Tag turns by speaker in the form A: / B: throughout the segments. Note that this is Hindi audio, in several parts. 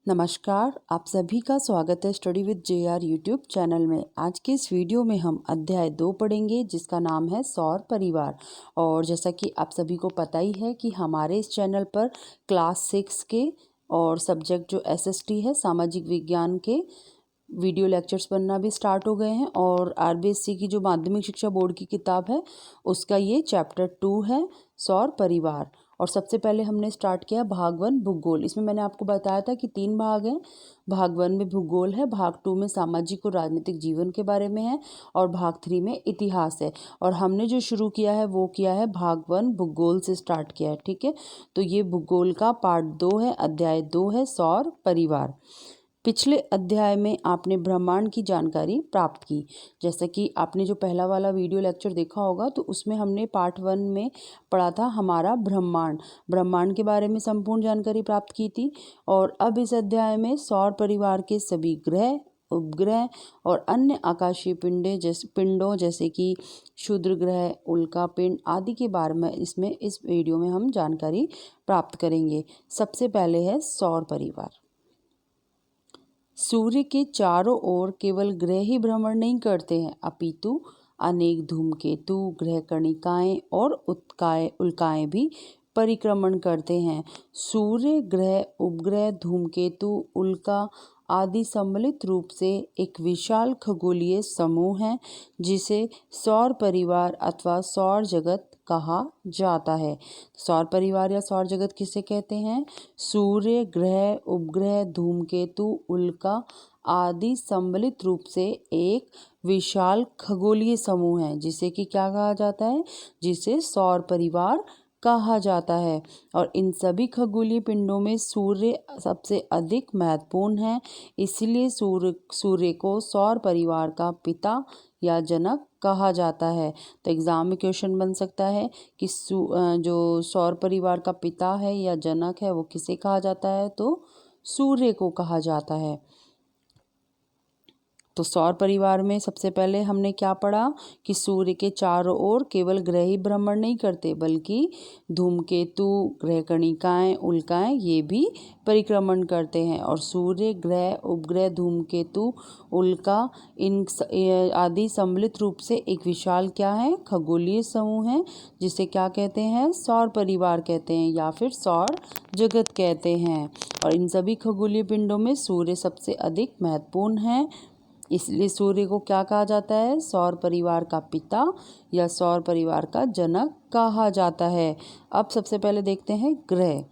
A: नमस्कार, आप सभी का स्वागत है study with JR YouTube channel में। आज के इस वीडियो में हम अध्याय 2 पढ़ेंगे जिसका नाम है सौर परिवार। और जैसा कि आप सभी को पता ही है कि हमारे इस चैनल पर क्लास 6 के और सब्जेक्ट जो एसएसटी है सामाजिक विज्ञान के वीडियो लेक्चर्स बनना भी स्टार्ट हो गए हैं। और आरबीएससी की जो माध्यमिक शिक्षा बोर्ड की किताब है उसका ये चैप्टर 2 है सौर परिवार। और सबसे पहले हमने स्टार्ट किया भाग 1 भूगोल। इसमें मैंने आपको बताया था कि 3 भाग हैं। भाग 1 में भूगोल है, भाग 2 में सामाजिक और राजनीतिक जीवन के बारे में है और भाग 3 में इतिहास है। और हमने जो शुरू किया है वो किया है भाग 1 भूगोल से स्टार्ट किया है। ठीक है, तो ये भूगोल का पार्ट 2 है, अध्याय 2 है सौर परिवार। पिछले अध्याय में आपने ब्रह्मांड की जानकारी प्राप्त की। जैसे कि आपने जो पहला वाला वीडियो लेक्चर देखा होगा तो उसमें हमने पार्ट 1 में पढ़ा था हमारा ब्रह्मांड के बारे में संपूर्ण जानकारी प्राप्त की थी। और अब इस अध्याय में सौर परिवार के सभी ग्रह, उपग्रह और अन्य आकाशीय पिंडों जैसे कि क्षुद्र ग्रह, उल्का पिंड आदि के बारे में इस वीडियो में हम जानकारी प्राप्त करेंगे। सबसे पहले है सौर परिवार। सूर्य के चारों ओर केवल ग्रह ही भ्रमण नहीं करते हैं, अपितु अनेक धूमकेतु, ग्रह कणिकाएं और उल्काएं भी परिक्रमण करते हैं। सूर्य, ग्रह, उपग्रह, धूमकेतु, उल्का आदि सम्मिलित रूप से एक विशाल खगोलीय समूह है जिसे सौर परिवार अथवा सौर जगत कहा जाता है। सौर परिवार या सौर जगत किसे कहते हैं? सूर्य, ग्रह, उपग्रह, धूमकेतु, उल्का आदि सम्मिलित रूप से एक विशाल खगोलीय समूह है जिसे कि क्या कहा जाता है? जिसे सौर परिवार कहा जाता है। और इन सभी खगोलीय पिंडों में सूर्य सबसे अधिक महत्वपूर्ण है, इसलिए सूर्य को सौर परिवार का पिता या जनक कहा जाता है। तो एग्जाम में क्वेश्चन बन सकता है कि जो सौर परिवार का पिता है या जनक है वो किसे कहा जाता है? तो सूर्य को कहा जाता है। तो सौर परिवार में सबसे पहले हमने क्या पढ़ा कि सूर्य के चारों ओर केवल ग्रह ही भ्रमण नहीं करते बल्कि धूमकेतु, ग्रह कणिकाएं, उल्काएं ये भी परिक्रमण करते हैं। और सूर्य, ग्रह, उपग्रह, धूमकेतु, उल्का इन आदि सम्मिलित रूप से एक विशाल क्या है? खगोलीय समूह है जिसे क्या कहते हैं? सौर परिवार कहते हैं या फिर सौर जगत कहते हैं। और इन सभी खगोलीय पिंडों में सूर्य सबसे अधिक महत्वपूर्ण है, इसलिए सूर्य को क्या कहा जाता है? सौर परिवार का पिता या सौर परिवार का जनक कहा जाता है। अब सबसे पहले देखते हैं ग्रह।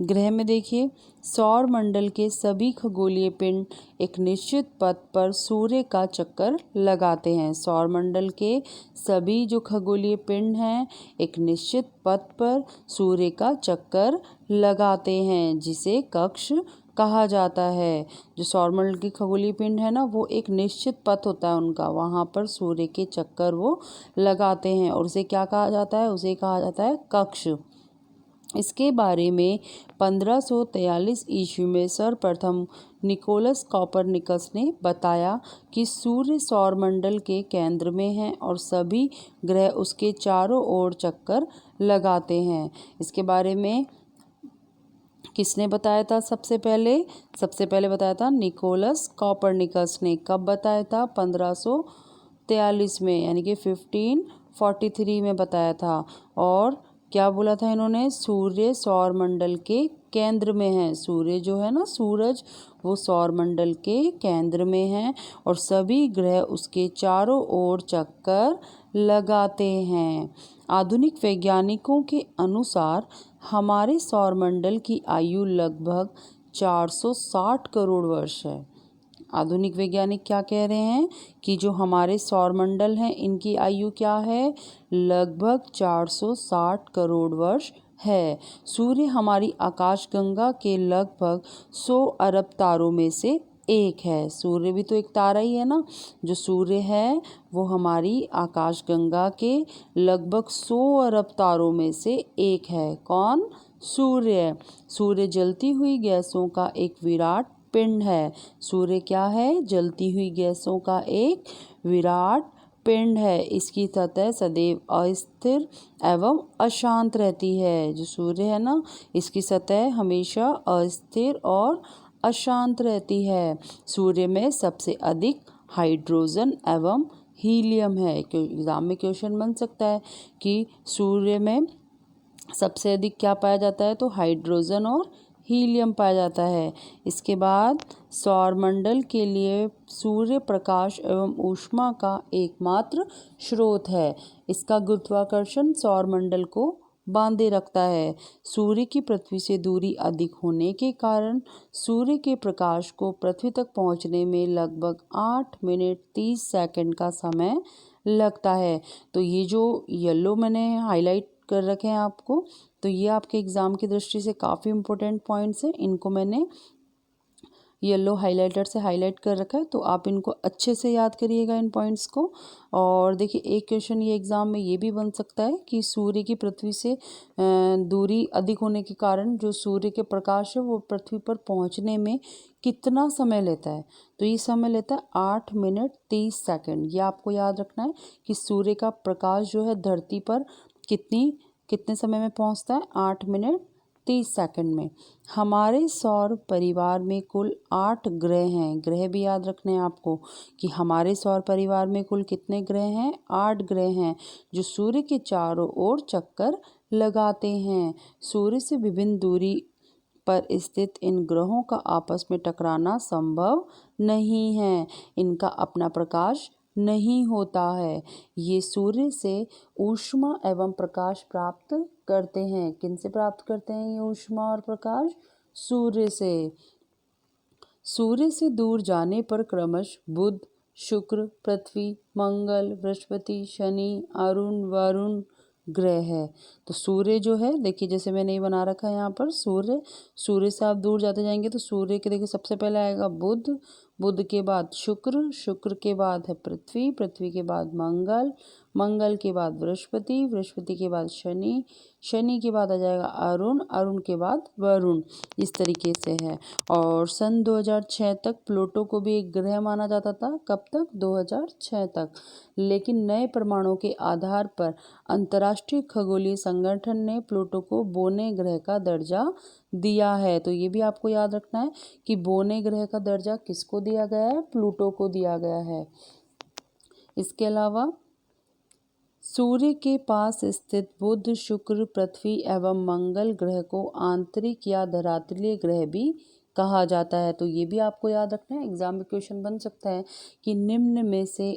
A: ग्रह में देखिए, सौर मंडल के सभी खगोलीय पिंड एक निश्चित पथ पर सूर्य का चक्कर लगाते हैं। सौर मंडल के सभी जो खगोलीय पिंड हैं एक निश्चित पथ पर सूर्य का चक्कर लगाते हैं जिसे कक्ष कहा जाता है। जो सौरमंडल के खगोलीय पिंड है ना वो एक निश्चित पथ होता है उनका, वहाँ पर सूर्य के चक्कर वो लगाते हैं और उसे क्या कहा जाता है? उसे कहा जाता है कक्ष। इसके बारे में 1543 ईस्वी में सर्वप्रथम निकोलस कॉपरनिकस ने बताया कि सूर्य सौरमंडल के केंद्र में है और सभी ग्रह उसके चारों ओर चक्कर लगाते हैं। इसके बारे में किसने बताया था? सबसे पहले बताया था निकोलस कॉपरनिकस ने। कब बताया था? 1543 में, यानी कि 1543 में बताया था। और क्या बोला था इन्होंने? सूर्य सौरमंडल के केंद्र में है। सूर्य जो है ना, सूरज, वो सौरमंडल के केंद्र में है और सभी ग्रह उसके चारों ओर चक्कर लगाते हैं। आधुनिक वैज्ञानिकों के अनुसार हमारे सौरमंडल की आयु लगभग 460 करोड़ वर्ष है। आधुनिक वैज्ञानिक क्या कह रहे हैं कि जो हमारे सौरमंडल हैं इनकी आयु क्या है? लगभग 460 करोड़ वर्ष है। सूर्य हमारी आकाशगंगा के लगभग 100 अरब तारों में से एक है। सूर्य भी तो एक तारा ही है ना। जो सूर्य है वो हमारी आकाशगंगा के लगभग 100 अरब तारों में से एक है। कौन? सूर्य। सूर्य जलती हुई गैसों का एक विराट पिंड है। सूर्य क्या है? जलती हुई गैसों का एक विराट पिंड है। इसकी सतह सदैव अस्थिर एवं अशांत रहती है। जो सूर्य है ना, इसकी सतह हमेशा अस्थिर और अशांत रहती है। सूर्य में सबसे अधिक हाइड्रोजन एवं हीलियम है। एग्जाम में क्वेश्चन बन सकता है कि सूर्य में सबसे अधिक क्या पाया जाता है, तो हाइड्रोजन और हीलियम पाया जाता है। इसके बाद सौरमंडल के लिए सूर्य प्रकाश एवं ऊष्मा का एकमात्र स्रोत है। इसका गुरुत्वाकर्षण सौरमंडल को बांधे रखता है। सूर्य की पृथ्वी से दूरी अधिक होने के कारण सूर्य के प्रकाश को पृथ्वी तक पहुंचने में लगभग 8 मिनट 30 सेकंड का समय लगता है। तो ये जो येलो मैंने हाईलाइट कर रखे हैं आपको, तो ये आपके एग्ज़ाम की दृष्टि से काफ़ी इंपॉर्टेंट पॉइंट्स हैं। इनको मैंने येलो हाइलाइटर से हाईलाइट कर रखा है, तो आप इनको अच्छे से याद करिएगा इन पॉइंट्स को। और देखिए एक क्वेश्चन ये एग्ज़ाम में ये भी बन सकता है कि सूर्य की पृथ्वी से दूरी अधिक होने के कारण जो सूर्य के प्रकाश है वो पृथ्वी पर पहुंचने में कितना समय लेता है, तो ये समय लेता है 8 मिनट 30 सेकंड। ये आपको याद रखना है कि सूर्य का प्रकाश जो है धरती पर कितने समय में पहुंचता है, 8 मिनट 30 सेकंड में। हमारे सौर परिवार में कुल 8 ग्रह हैं। ग्रह भी याद रखने हैं आपको कि हमारे सौर परिवार में कुल कितने ग्रह हैं, 8 ग्रह हैं जो सूर्य के चारों ओर चक्कर लगाते हैं। सूर्य से विभिन्न दूरी पर स्थित इन ग्रहों का आपस में टकराना संभव नहीं है। इनका अपना प्रकाश नहीं होता है। ये सूर्य से ऊष्मा एवं प्रकाश प्राप्त करते हैं। किनसे प्राप्त करते हैं ये ऊष्मा और प्रकाश? सूर्य से। सूर्य से दूर जाने पर क्रमश बुध, शुक्र, पृथ्वी, मंगल, बृहस्पति, शनि, अरुण, वरुण ग्रह है। तो सूर्य जो है देखिए, जैसे मैंने ये बना रखा है यहाँ पर, सूर्य से आप दूर जाते जाएंगे तो सूर्य के देखिए सबसे पहले आएगा बुध, बुध के बाद शुक्र, शुक्र के बाद है पृथ्वी, पृथ्वी के बाद मंगल, मंगल के बाद बृहस्पति, बृहस्पति के बाद शनि, शनि के बाद आ जाएगा अरुण, अरुण के बाद वरुण। इस तरीके से है। और सन 2006 तक प्लूटो को भी एक ग्रह माना जाता था। कब तक? 2006 तक। लेकिन नए प्रमाणों के आधार पर अंतर्राष्ट्रीय खगोलीय संगठन ने प्लूटो को बोने ग्रह का दर्जा दिया है। तो ये भी आपको याद रखना है कि बोने ग्रह का दर्जा किसको दिया गया है? प्लूटो को दिया गया है। इसके अलावा सूर्य के पास स्थित बुध, शुक्र, पृथ्वी एवं मंगल ग्रह को आंतरिक या धरातलीय ग्रह भी कहा जाता है। तो ये भी आपको याद रखना है, एग्जाम में क्वेश्चन बन सकता है कि निम्न में से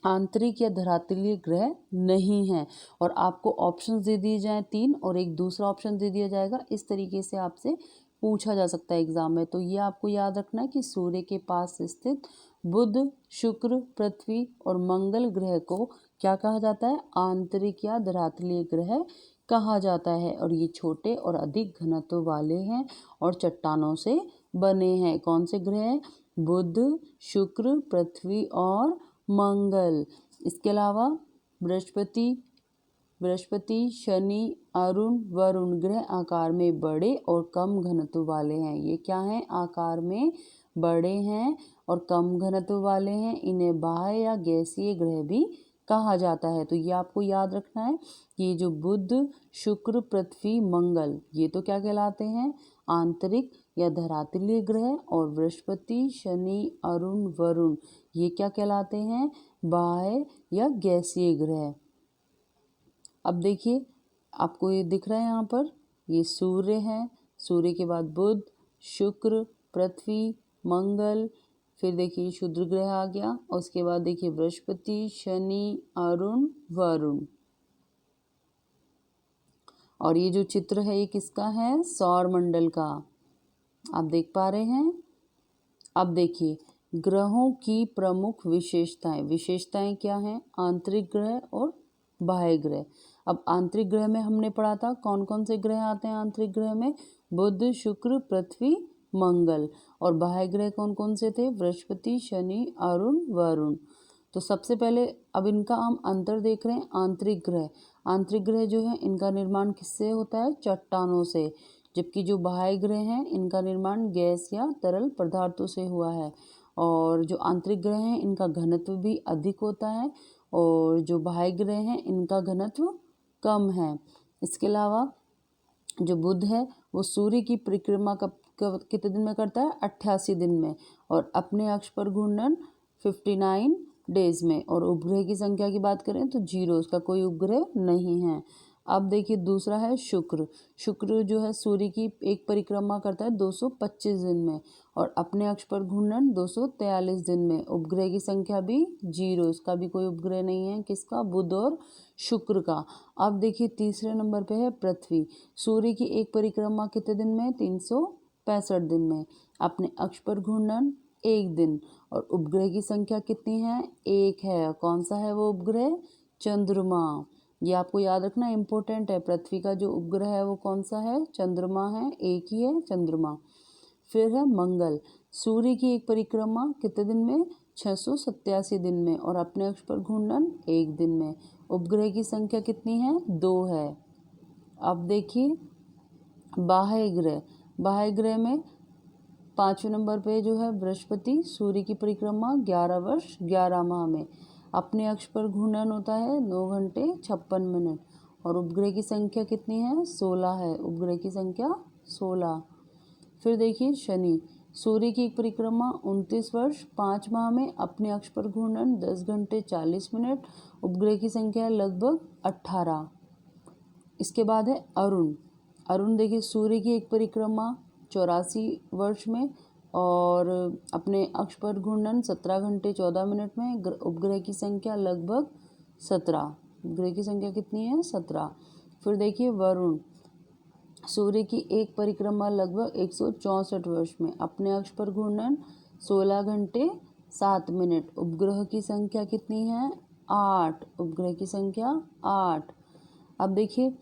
A: आंतरिक या धरातलीय ग्रह नहीं है। और आपको ऑप्शंस दे दिए जाएं 3 और एक दूसरा ऑप्शन दे दिया जाएगा। इस तरीके से आपसे पूछा जा सकता है एग्जाम में। तो ये आपको याद रखना है कि सूर्य के पास स्थित बुध, शुक्र, पृथ्वी और मंगल ग्रह को क्या कहा जाता है? आंतरिक या धरातलीय ग्रह कहा जाता है। और ये छोटे और अधिक घनत्व वाले हैं और चट्टानों से बने हैं। कौन से ग्रह हैं? बुध, शुक्र, पृथ्वी और मंगल। इसके अलावा बृहस्पति, शनि, अरुण, वरुण ग्रह आकार में बड़े और कम घनत्व वाले हैं। ये क्या हैं? आकार में बड़े हैं और कम घनत्व वाले हैं। इन्हें बाह्य या गैसीय ग्रह भी कहा जाता है। तो ये आपको याद रखना है कि जो बुध, शुक्र, पृथ्वी, मंगल, ये तो क्या कहलाते हैं? आंतरिक या धरातलीय ग्रह। और बृहस्पति, शनि, अरुण, वरुण, ये क्या कहलाते हैं? बाह्य या गैसीय ग्रह। अब देखिए आपको ये दिख रहा है यहाँ पर, ये सूर्य है, सूर्य के बाद बुध, शुक्र, पृथ्वी, मंगल, फिर देखिए क्षुद्र ग्रह आ गया और उसके बाद देखिए बृहस्पति, शनि, अरुण, वरुण। और ये जो चित्र है ये किसका है? सौर मंडल का। आप देख पा रहे हैं। अब देखिए ग्रहों की प्रमुख विशेषताएं क्या हैं? आंतरिक ग्रह और बाह्य ग्रह। अब आंतरिक ग्रह में हमने पढ़ा था कौन कौन से ग्रह आते हैं आंतरिक ग्रह में? बुध, शुक्र, पृथ्वी, मंगल। और बाह्य ग्रह कौन कौन से थे? बृहस्पति, शनि, अरुण, वरुण। तो सबसे पहले अब इनका हम अंतर देख रहे हैं। आंतरिक ग्रह जो है इनका निर्माण किससे होता है? चट्टानों से। जबकि जो बाह्य ग्रह हैं इनका निर्माण गैस या तरल पदार्थों से हुआ है। और जो आंतरिक ग्रह हैं इनका घनत्व भी अधिक होता है और जो बाह्य ग्रह हैं इनका घनत्व कम है। इसके अलावा जो बुध है वो सूर्य की परिक्रमा कितने दिन में करता है? 88 दिन में। और अपने अक्ष पर घूर्णन 59 डेज में। और उपग्रह की संख्या की बात करें तो 0, उसका कोई उपग्रह नहीं है। अब देखिए दूसरा है शुक्र। शुक्र जो है सूर्य की एक परिक्रमा करता है 225 दिन में और अपने अक्ष पर घूर्णन 243 दिन में। उपग्रह की संख्या भी 0, इसका भी कोई उपग्रह नहीं है। किसका? बुध और शुक्र का। अब देखिए तीसरे नंबर पे है पृथ्वी। सूर्य की एक परिक्रमा कितने दिन में? 365 दिन में। अपने अक्ष पर घूर्णन 1 दिन। और उपग्रह की संख्या कितनी है? 1 है। कौन सा है वो उपग्रह? चंद्रमा। ये आपको याद रखना इम्पोर्टेंट है। पृथ्वी का जो उपग्रह है वो कौन सा है? चंद्रमा है, एक ही है चंद्रमा। फिर है मंगल। सूर्य की एक परिक्रमा कितने दिन में? 687 दिन में और अपने अक्ष पर घूर्णन 1 दिन में। उपग्रह की संख्या कितनी है? 2 है। अब देखिए बाह्य ग्रह। बाह्य ग्रह में 5वें नंबर पे जो है बृहस्पति। सूर्य की परिक्रमा 11 वर्ष 11 माह में। अपने अक्ष पर घूर्णन होता है 9 घंटे 56 मिनट। और उपग्रह की संख्या कितनी है? 16 है। उपग्रह की संख्या 16। फिर देखिए शनि। सूर्य की एक परिक्रमा 29 वर्ष 5 माह में। अपने अक्ष पर घूर्णन 10 घंटे 40 मिनट। उपग्रह की संख्या लगभग 18। इसके बाद है अरुण। अरुण देखिए सूर्य की एक परिक्रमा 84 वर्ष में और अपने अक्ष पर घूर्णन 17 घंटे 14 मिनट में। उपग्रह की संख्या लगभग 17। उपग्रह की संख्या कितनी है? 17। फिर देखिए वरुण। सूर्य की एक परिक्रमा लगभग 164 वर्ष में। अपने अक्ष पर घूर्णन 16 घंटे 7 मिनट। उपग्रह की संख्या कितनी है? 8। उपग्रह की संख्या 8। अब देखिए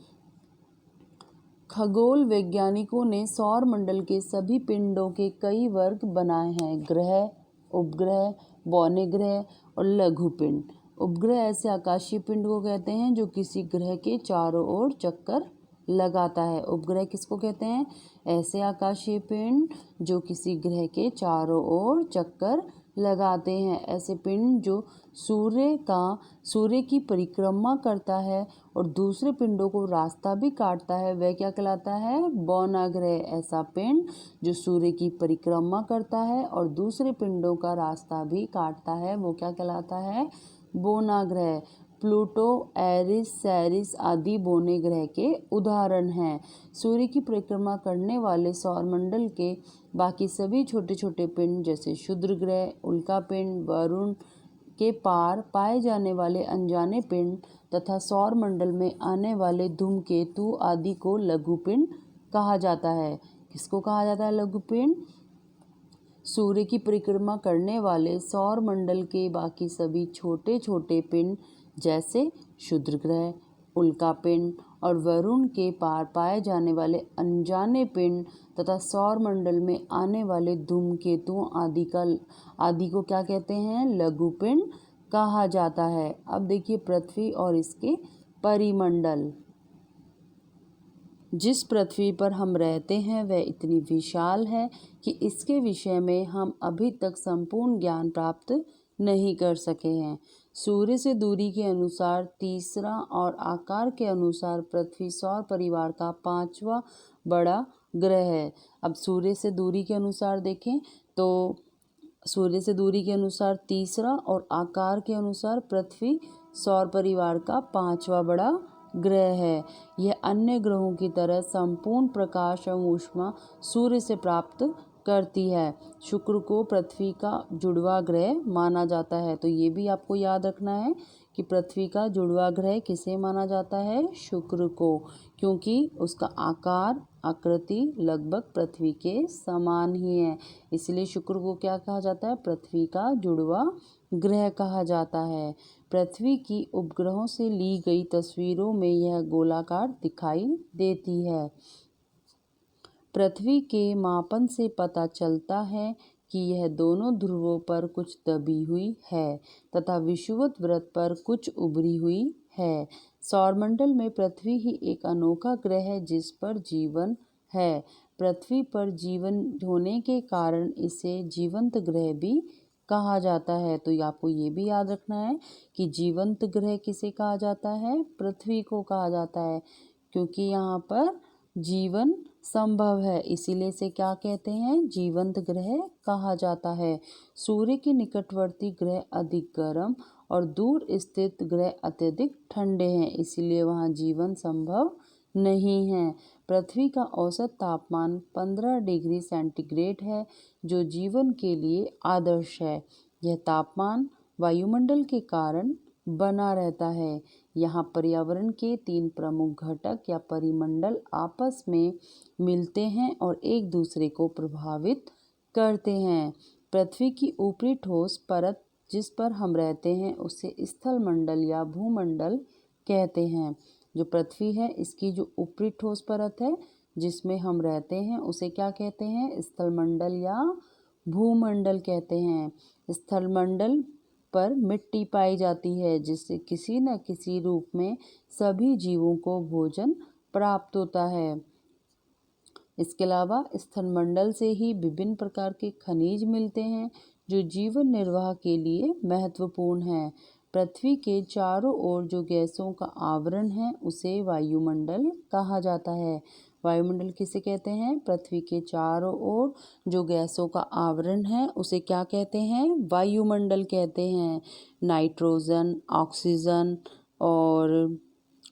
A: खगोल वैज्ञानिकों ने सौर मंडल के सभी पिंडों के कई वर्ग बनाए हैं। ग्रह, उपग्रह, बौने ग्रह और लघु पिंड। उपग्रह ऐसे आकाशीय पिंड को कहते हैं जो किसी ग्रह के चारों ओर चक्कर लगाता है। उपग्रह किसको कहते हैं? ऐसे आकाशीय पिंड जो किसी ग्रह के चारों ओर चक्कर लगाते हैं। ऐसे पिंड जो सूर्य की परिक्रमा करता है और दूसरे पिंडों को रास्ता भी काटता है, वह क्या कहलाता है? बौना ग्रह। ऐसा पिंड जो सूर्य की परिक्रमा करता है और दूसरे पिंडों का रास्ता भी काटता है, वो क्या कहलाता है? बौना ग्रह। प्लूटो, एरिस, सेरिस आदि बौने ग्रह के उदाहरण हैं। सूर्य की परिक्रमा करने वाले सौरमंडल के बाकी सभी छोटे छोटे पिंड जैसे क्षुद्र ग्रह, उल्का पिंड, वरुण के पार पाए जाने वाले अनजाने पिंड तथा सौर मंडल में आने वाले धूमकेतु आदि को लघु पिंड कहा जाता है। किसको कहा जाता है लघु पिंड? सूर्य की परिक्रमा करने वाले सौर मंडल के बाकी सभी छोटे छोटे पिंड जैसे क्षुद्र ग्रह, उल्का पिंड और वरुण के पार पाए जाने वाले अनजाने पिंड तथा सौर मंडल में आने वाले धूमकेतुओं आदि को क्या कहते हैं? लघु पिंड कहा जाता है। अब देखिए पृथ्वी और इसके परिमंडल। जिस पृथ्वी पर हम रहते हैं वह इतनी विशाल है कि इसके विषय में हम अभी तक संपूर्ण ज्ञान प्राप्त नहीं कर सके हैं। सूर्य से दूरी के अनुसार तीसरा और आकार के अनुसार पृथ्वी सौर परिवार का 5वां बड़ा ग्रह है। अब सूर्य से दूरी के अनुसार देखें तो सूर्य से दूरी के अनुसार तीसरा और आकार के अनुसार पृथ्वी सौर परिवार का 5वां बड़ा ग्रह है। यह अन्य ग्रहों की तरह संपूर्ण प्रकाश एवं ऊष्मा सूर्य से प्राप्त करती है। शुक्र को पृथ्वी का जुड़वा ग्रह माना जाता है। तो ये भी आपको याद रखना है कि पृथ्वी का जुड़वा ग्रह किसे माना जाता है? शुक्र को, क्योंकि उसका आकार आकृति लगभग पृथ्वी के समान ही है। इसलिए शुक्र को क्या कहा जाता है? पृथ्वी का जुड़वा ग्रह कहा जाता है। पृथ्वी की उपग्रहों से ली गई तस्वीरों में यह गोलाकार दिखाई देती है। पृथ्वी के मापन से पता चलता है कि यह दोनों ध्रुवों पर कुछ दबी हुई है तथा विषुवत वृत्त पर कुछ उभरी हुई है। सौरमंडल में पृथ्वी ही एक अनोखा ग्रह है जिस पर जीवन है। पृथ्वी पर जीवन होने के कारण इसे जीवंत ग्रह भी कहा जाता है। तो आपको ये भी याद रखना है कि जीवंत ग्रह किसे कहा जाता है? पृथ्वी को कहा जाता है, क्योंकि यहाँ पर जीवन संभव है, इसीलिए इसे क्या कहते हैं, जीवंत ग्रह कहा जाता है। सूर्य के निकटवर्ती ग्रह अधिक गर्म और दूर स्थित ग्रह अत्यधिक ठंडे हैं, इसीलिए वहाँ जीवन संभव नहीं है। पृथ्वी का औसत तापमान 15 डिग्री सेंटीग्रेड है, जो जीवन के लिए आदर्श है। यह तापमान वायुमंडल के कारण बना रहता है। यहाँ पर्यावरण के 3 प्रमुख घटक या परिमंडल आपस में मिलते हैं और एक दूसरे को प्रभावित करते हैं। पृथ्वी की ऊपरी ठोस परत जिस पर हम रहते हैं उसे स्थल मंडल या भूमंडल कहते हैं। जो पृथ्वी है इसकी जो ऊपरी ठोस परत है जिसमें हम रहते हैं उसे क्या कहते हैं, स्थल मंडल या भूमंडल कहते हैं। स्थल मंडल पर मिट्टी पाई जाती है जिससे किसी न किसी रूप में सभी जीवों को भोजन प्राप्त होता है। इसके अलावा स्थलमंडल से ही विभिन्न प्रकार के खनिज मिलते हैं जो जीवन निर्वाह के लिए महत्वपूर्ण है। पृथ्वी के चारों ओर जो गैसों का आवरण है उसे वायुमंडल कहा जाता है। वायुमंडल किसे कहते हैं, पृथ्वी के चारों ओर जो गैसों का आवरण है उसे क्या कहते हैं, वायुमंडल कहते हैं। नाइट्रोजन, ऑक्सीजन और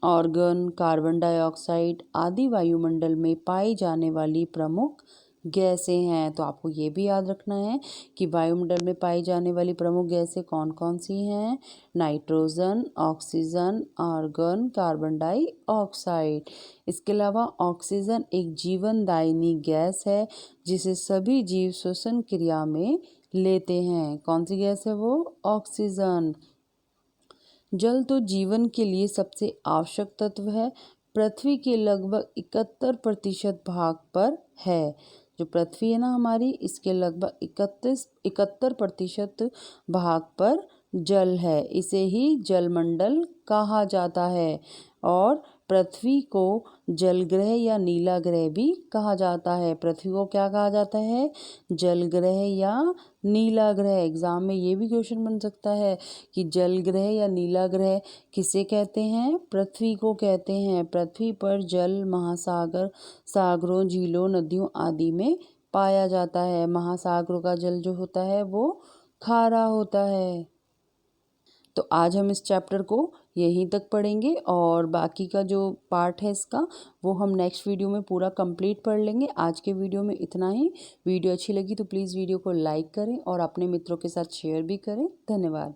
A: ऑर्गन, कार्बन डाइऑक्साइड आदि वायुमंडल में पाई जाने वाली प्रमुख गैसें हैं। तो आपको ये भी याद रखना है कि वायुमंडल में पाई जाने वाली प्रमुख गैसें कौन कौन सी हैं, nitrogen, oxygen, argon, carbon dioxide. इसके अलावा ऑक्सीजन एक जीवनदायिनी गैस है जिसे सभी जीव श्वसन क्रिया में लेते हैं। कौन सी गैस है वो, ऑक्सीजन। जल तो जीवन के लिए सबसे आवश्यक तत्व है। पृथ्वी के लगभग 71% भाग पर है। जो पृथ्वी है ना हमारी, इसके लगभग 71% भाग पर जल है, इसे ही जलमंडल कहा जाता है। और पृथ्वी को जल ग्रह या नीला ग्रह भी कहा जाता है। पृथ्वी को क्या कहा जाता है, जल ग्रह या नीला ग्रह। एग्जाम में ये भी क्वेश्चन बन सकता है कि जल ग्रह या नीला ग्रह किसे कहते हैं, पृथ्वी को कहते हैं। पृथ्वी पर जल महासागर, सागरों, झीलों, नदियों आदि में पाया जाता है। महासागरों का जल जो होता है वो खारा होता है। तो आज हम इस चैप्टर को यहीं तक पढ़ेंगे और बाकी का जो पार्ट है इसका वो हम नेक्स्ट वीडियो में पूरा कंप्लीट पढ़ लेंगे। आज के वीडियो में इतना ही। वीडियो अच्छी लगी तो प्लीज़ वीडियो को लाइक करें और अपने मित्रों के साथ शेयर भी करें। धन्यवाद।